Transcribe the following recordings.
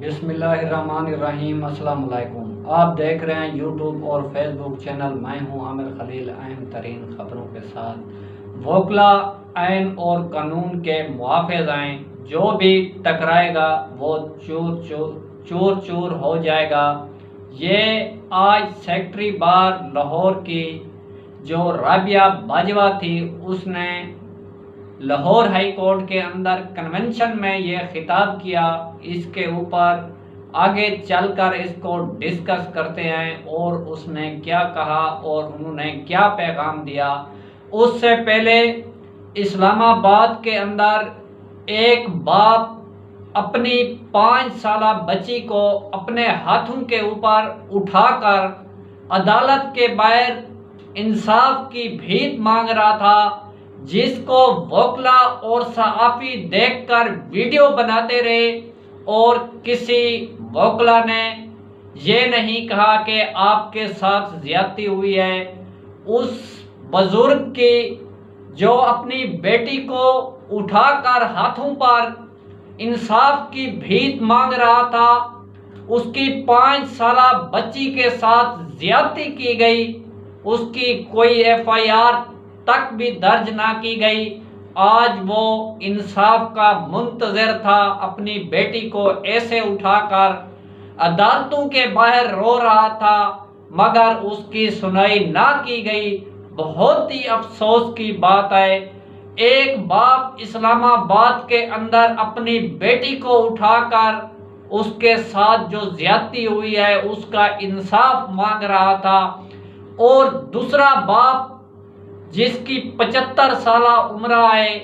बिस्मिल्लाहिर्रहमानिर्रहीम। अस्सलाम वालेकुम। आप देख रहे हैं यूट्यूब और फेसबुक चैनल। मैं हूं आमिर खलील, अहम तरीन खबरों के साथ। वोकला आइन और कानून के मुहाफ़िज़ हैं। जो भी टकराएगा वो चूर चूर हो जाएगा। ये आज सेक्रेटरी बार लाहौर की जो राबिया बाजवा थी, उसने लाहौर हाई कोर्ट के अंदर कन्वेंशन में ये खिताब किया। इसके ऊपर आगे चलकर इसको डिस्कस करते हैं और उसने क्या कहा और उन्होंने क्या पैगाम दिया। उससे पहले इस्लामाबाद के अंदर एक बाप अपनी 5 साला बच्ची को अपने हाथों के ऊपर उठाकर अदालत के बाहर इंसाफ की भीख मांग रहा था, जिसको वोकला और सहाफ़ी देखकर वीडियो बनाते रहे। और किसी वोकला ने ये नहीं कहा कि आपके साथ ज्यादती हुई है। उस बुजुर्ग की जो अपनी बेटी को उठाकर हाथों पर इंसाफ की भीख मांग रहा था, उसकी 5 साला बच्ची के साथ ज्यादती की गई। उसकी कोई FIR तक भी दर्ज ना की गई। आज वो इंसाफ का मुंतजर था। अपनी बेटी को ऐसे उठाकर अदालतों के बाहर रो रहा था, मगर उसकी सुनाई ना की गई। बहुत ही अफसोस की बात है। एक बाप इस्लामाबाद के अंदर अपनी बेटी को उठाकर उसके साथ जो ज्यादती हुई है उसका इंसाफ मांग रहा था, और दूसरा बाप जिसकी 75 साल उम्र है,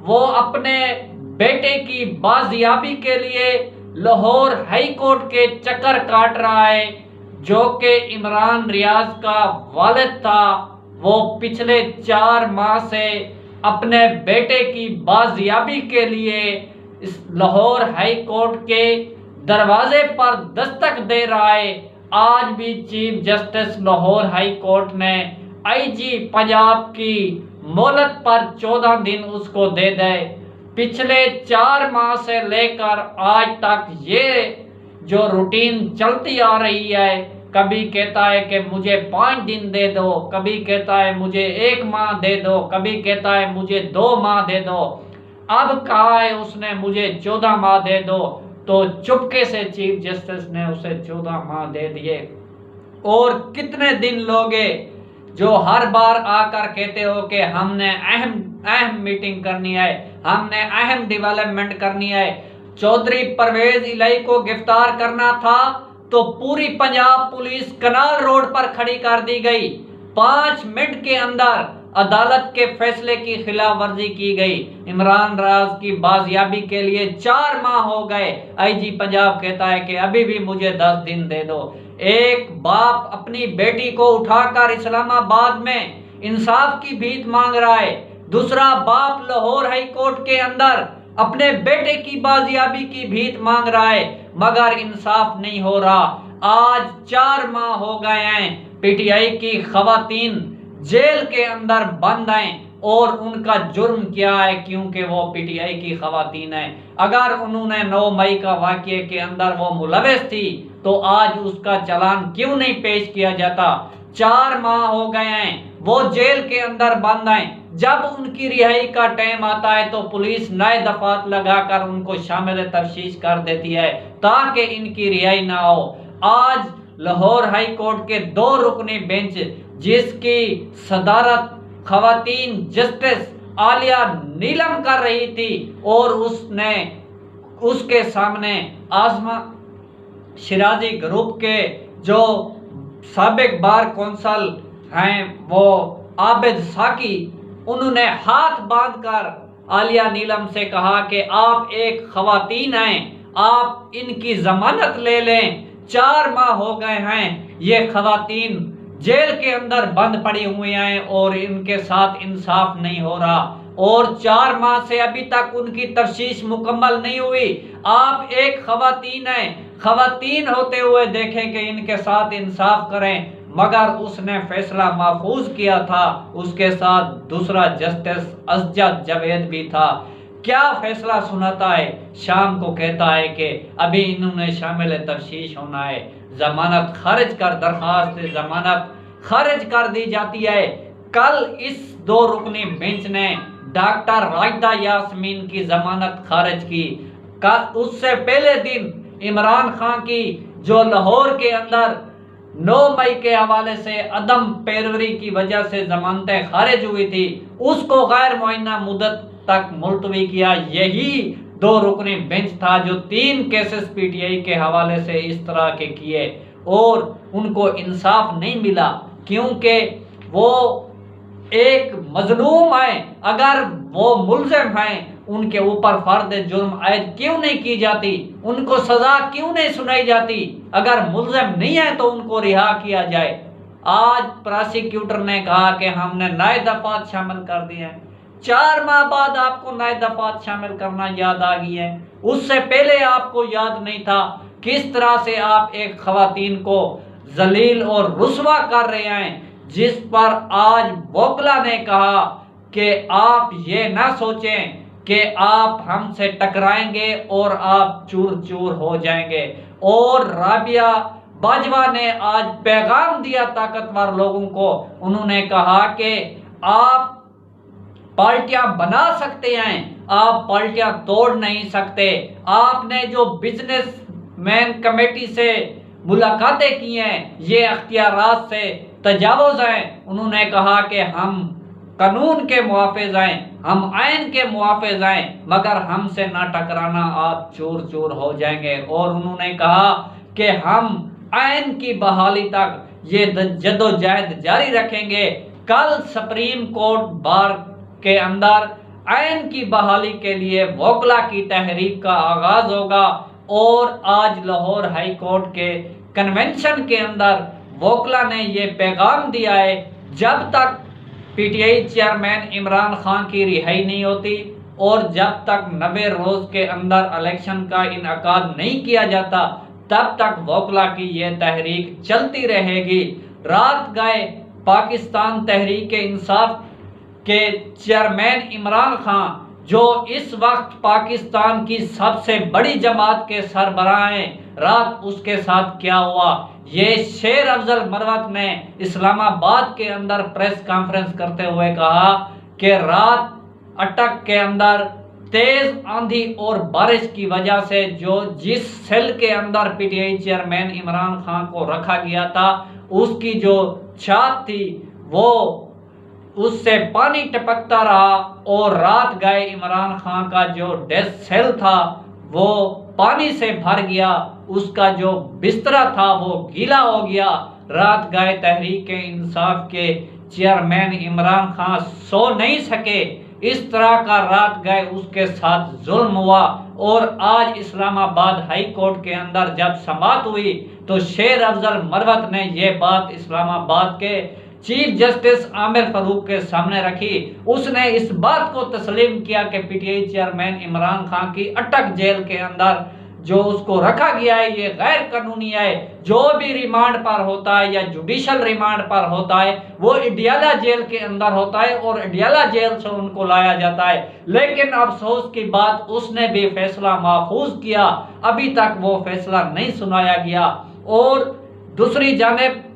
वो अपने बेटे की बाजियाबी के लिए लाहौर हाई कोर्ट के चक्कर काट रहा है। जो कि इमरान रियाज का वालिद था, वो पिछले 4 माह से अपने बेटे की बाजियाबी के लिए इस लाहौर हाई कोर्ट के दरवाजे पर दस्तक दे रहा है। आज भी chief justice Lahore high court ने IG पंजाब की मोहलत पर 14 दिन उसको दे दे। पिछले 4 माह से लेकर आज तक ये जो रूटीन चलती आ रही है, कभी कहता है कि मुझे 5 दिन दे दो, कभी कहता है मुझे 1 माह दे दो, कभी कहता है मुझे 2 माह दे दो। अब कहा है उसने मुझे 14 माह दे दो, तो चुपके से चीफ जस्टिस ने उसे 14 माह दे दिए। और कितने दिन लोगे जो हर बार आकर कहते हो कि हमने अहम मीटिंग करनी है, हमने अहम डेवलपमेंट करनी है। चौधरी परवेज इलाही को गिरफ्तार करना था तो पूरी पंजाब पुलिस कनाल रोड पर खड़ी कर दी गई। 5 मिनट के अंदर अदालत के फैसले की खिलाफ वर्जी की गई। इमरान राज की बाजियाबी के लिए 4 माह हो गए। IG पंजाब कहता है कि अभी भी मुझे 10 दिन दे दो। एक बाप अपनी बेटी को उठाकर इस्लामाबाद में इंसाफ की भीख मांग रहा है। दूसरा बाप लाहौर हाई कोर्ट के अंदर अपने बेटे की बाजियाबी की भीख मांग रहा है, मगर इंसाफ नहीं हो रहा। आज 4 माह हो गए हैं। PTI की खवातीन जेल के अंदर बंद हैं, और उनका जुर्म क्या है? क्योंकि वो PTI की खवातीन है। अगर उन्होंने 9 मई का वाक़ये के अंदर वो मुलविस थी तो आज उसका चालान क्यों नहीं पेश किया जाता? 4 माह हो गए हैं, वो जेल के अंदर बंद हैं। जब उनकी रिहाई का टाइम आता है तो पुलिस नए दफात लगाकर उनको शामिल तफ्तीश कर देती है ताकि इनकी रिहाई ना हो। आज लाहौर हाई कोर्ट के 2 रुकनी बेंच, जिसकी सदारत खवातीन जस्टिस आलिया नीलम कर रही थी, और उसके सामने आजमा शिराजी ग्रुप के जो साबिक बार कौंसल हैं वो आबिद साकी, उन्होंने हाथ बांधकर आलिया नीलम से कहा कि आप एक खवातीन हैं, आप इनकी जमानत ले लें। 4 माह हो गए हैं ये खवातीन जेल के अंदर बंद पड़ी हुई हैं और इनके साथ इंसाफ नहीं हो रहा, और 4 माह से अभी तक उनकी तफ्तीश मुकम्मल नहीं हुई। आप एक खवातीन हैं, खवातीन होते हुए देखें कि इनके साथ इंसाफ करें। मगर उसने फैसला महफूज किया था, उसके साथ दूसरा जस्टिस असजद जावेद भी था। क्या फैसला सुनाता है? शाम को कहता है कि अभी इन्होंने शामिल तफ्तीश होना है, जमानत खारिज कर, दरखास्त जमानत खारिज कर दी जाती है। कल इस 2 रुकनी बेंच ने डॉक्टर राशिदा यास्मीन की जमानत खारिज की। उससे पहले दिन इमरान खान की जो लाहौर के अंदर 9 मई के हवाले से अदम पैरवी की वजह से जमानतें खारिज हुई थी, उसको गैर मुअय्यना मुद्दत तक मुलतवी किया। यही 2 रुकनी बेंच था जो 3 केसेस पीटीआई के हवाले से इस तरह के किए और उनको इंसाफ नहीं मिला, क्योंकि वो एक मजलूम है। अगर वो मुल्ज़िम हैं, उनके ऊपर फर्द जुर्म आयद क्यों नहीं की जाती? उनको सजा क्यों नहीं सुनाई जाती? अगर मुल्ज़िम नहीं है तो उनको रिहा किया जाए। आज प्रोसिक्यूटर ने कहा कि हमने नए दफात शामिल कर दिए हैं। 4 माह बाद आपको नए दफात शामिल करना याद आ गई है, उससे पहले आपको याद नहीं था। किस तरह से आप एक खवातीन को जलील और रुस्वा कर रहे हैं, जिस पर आज वोकला ने कहा कि आप ये ना सोचें कि आप हमसे टकराएंगे और आप चूर चूर हो जाएंगे। और राबिया बाजवा ने आज पैगाम दिया ताकतवर लोगों को। उन्होंने कहा कि आप पार्टियां बना सकते हैं, आप पार्टियां तोड़ नहीं सकते। आपने जो बिजनेसमैन कमेटी से मुलाकातें की हैं, ये अख्तियारात से तजावुज़ हैं। उन्होंने कहा कि हम कानून के मुहाफिज हैं, हम आइन के मुहाफिज हैं, मगर हमसे ना टकराना, आप चूर चूर हो जाएंगे। और उन्होंने कहा कि हम आइन की बहाली तक ये जद्दोजहद जारी रखेंगे। कल सुप्रीम कोर्ट बार के अंदर आइन की बहाली के लिए वोकला की तहरीक का आगाज होगा और आज लाहौर हाई कोर्ट के कन्वेंशन के अंदर वोकला ने ये पैगाम दिया है, जब तक पीटीआई चेयरमैन इमरान खान की रिहाई नहीं होती और जब तक 90 रोज के अंदर इलेक्शन का इनकाद नहीं किया जाता, तब तक वोकला की यह तहरीक चलती रहेगी। रात गए पाकिस्तान तहरीक इंसाफ के चेयरमैन इमरान खान, जो इस वक्त पाकिस्तान की सबसे बड़ी जमात के सरबराह हैं, रात उसके साथ क्या हुआ, ये शेर अफजल मरवत ने इस्लामाबाद के अंदर प्रेस कॉन्फ्रेंस करते हुए कहा कि रात अटक के अंदर तेज आंधी और बारिश की वजह से जिस सेल के अंदर पीटीआई चेयरमैन इमरान खान को रखा गया था, उसकी जो छत थी वो उससे पानी टपकता रहा और रात गए इमरान खान का जो डेस्क सेल था वो पानी से भर गया, उसका जो बिस्तरा था वो गीला हो गया। रात गए तहरीक इंसाफ के चेयरमैन इमरान खान सो नहीं सके। इस तरह का रात गए उसके साथ जुल्म हुआ। और आज इस्लामाबाद हाई कोर्ट के अंदर जब समाअत हुई तो शेर अफजल मरवत ने यह बात इस्लामाबाद के चीफ जस्टिस आमिर फारूक के सामने रखी। उसने इस बात को तस्लीम किया कि पीटीआई चेयरमैन इमरान खान की अटक जेल के अंदर जो उसको रखा गया है ये गैर कानूनी है। जो भी रिमांड पर होता है या जुडिशल रिमांड पर होता है वो अडियाला जेल के अंदर होता है और अडियाला जेल से उनको लाया जाता है। लेकिन अफसोस की बात, उसने भी फैसला महफूज किया, अभी तक वो फैसला नहीं सुनाया गया। और दूसरी जानिब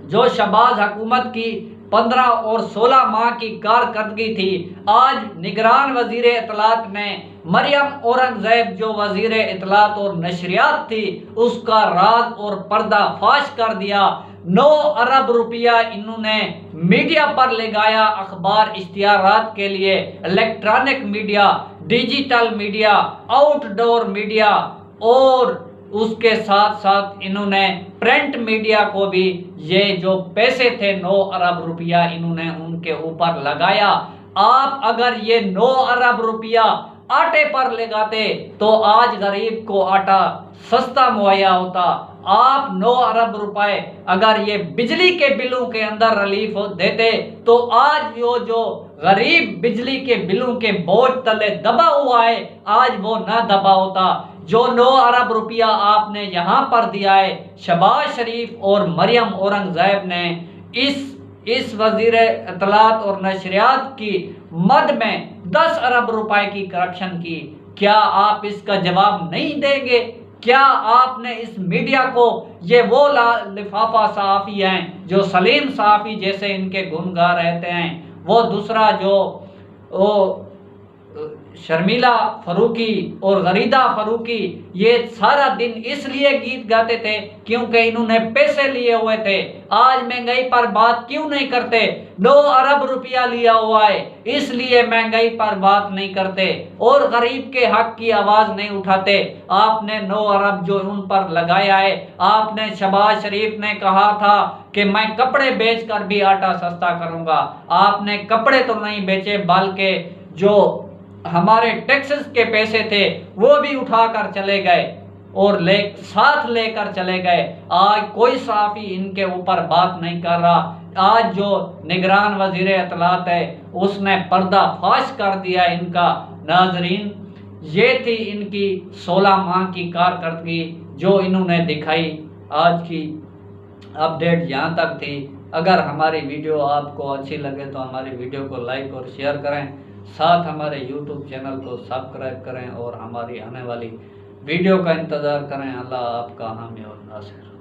जो शहबाज हुकूमत की 15 और 16 माह की कारकर्दगी थी, आज निगरान वजीर इत्तलात ने मरियम औरंगजेब जो वजीर इत्तलात और नशरियात थी उसका राज और पर्दा फाश कर दिया। 9 अरब रुपया इन्होंने मीडिया पर लगाया, अखबार इश्तिहारात के लिए, electronic media, digital media, outdoor media और उसके साथ साथ इन्होंने प्रिंट मीडिया को भी ये जो पैसे थे 9 अरब रुपया इन्होंने उनके ऊपर लगाया। आप अगर ये 9 अरब रुपया आटे पर लगाते तो आज गरीब को आटा सस्ता मुहैया होता। आप 9 अरब रुपए अगर ये बिजली के बिलों के अंदर रिलीफ देते तो आज जो गरीब बिजली के बिलों के बोझ तले दबा हुआ है आज वो ना दबा होता। जो 9 अरब रुपया आपने यहाँ पर दिया है, शहबाज शरीफ और मरियम औरंगजेब ने इस वजीर इत्तलात और नशरियात की मद में 10 अरब रुपए की करप्शन की। क्या आप इसका जवाब नहीं देंगे? क्या आपने इस मीडिया को, ये वो लिफाफा सहाफ़ी हैं जो सलीम सहाफ़ी जैसे इनके गुण गा रहते हैं, वो दूसरा जो वो शर्मिला फरूकी और गरीदा फरूकी, ये सारा दिन इसलिए गीत गाते थे क्योंकि इन्होंने पैसे लिए हुए थे। आज महंगाई पर बात क्यों नहीं करते? 9 अरब रुपया लिया हुआ है, इसलिए महंगाई पर बात नहीं करते और गरीब के हक की आवाज नहीं उठाते। आपने 9 अरब जो उन पर लगाया है, आपने शहबाज शरीफ ने कहा था कि मैं कपड़े बेचकर भी आटा सस्ता करूंगा। आपने कपड़े तो नहीं बेचे, बल्कि जो हमारे टैक्सेस के पैसे थे वो भी उठाकर चले गए और साथ लेकर चले गए। आज कोई सहाफ़ी इनके ऊपर बात नहीं कर रहा। आज जो निगरान वजीर इत्तलात है उसने पर्दाफाश कर दिया इनका। नाजरीन, ये थी इनकी 16 माह की कारकर्दगी जो इन्होंने दिखाई। आज की अपडेट यहाँ तक थी। अगर हमारी वीडियो आपको अच्छी लगे तो हमारी वीडियो को लाइक और शेयर करें, साथ हमारे YouTube चैनल को सब्सक्राइब करें और हमारी आने वाली वीडियो का इंतज़ार करें। अल्लाह आपका हामी और नासिर।